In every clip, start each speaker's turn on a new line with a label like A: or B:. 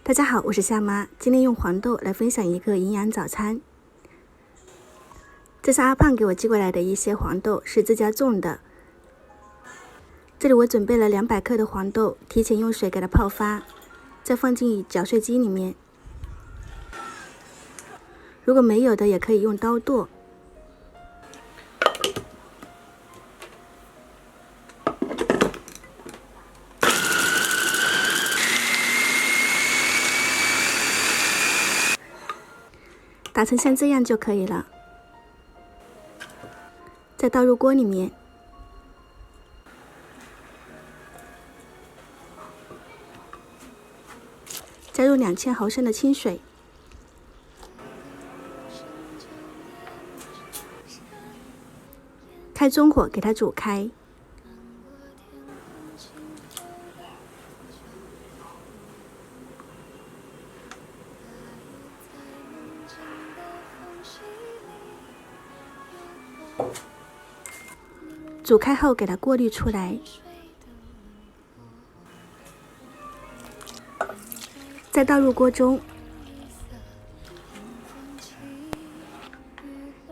A: 大家好，我是夏妈，今天用黄豆来分享一个营养早餐。这是阿胖给我寄过来的一些黄豆，是自家种的。这里我准备了200克的黄豆，提前用水给它泡发，再放进搅碎机里面。如果没有的，也可以用刀剁。打成像这样就可以了，再倒入锅里面，加入2000毫升的清水，开中火给它煮开。煮开后给它过滤出来，再倒入锅中，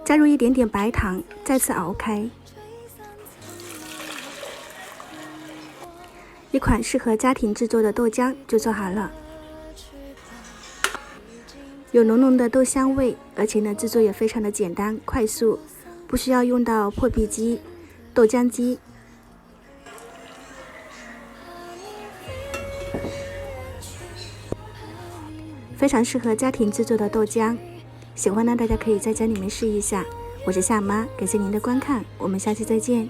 A: 加入一点点白糖，再次熬开。一款适合家庭制作的豆浆就做好了，有浓浓的豆香味，而且呢制作也非常的简单快速，不需要用到破壁机、豆浆机。非常适合家庭制作的豆浆，喜欢呢大家可以在家里面试一下。我是夏妈，感谢您的观看，我们下期再见。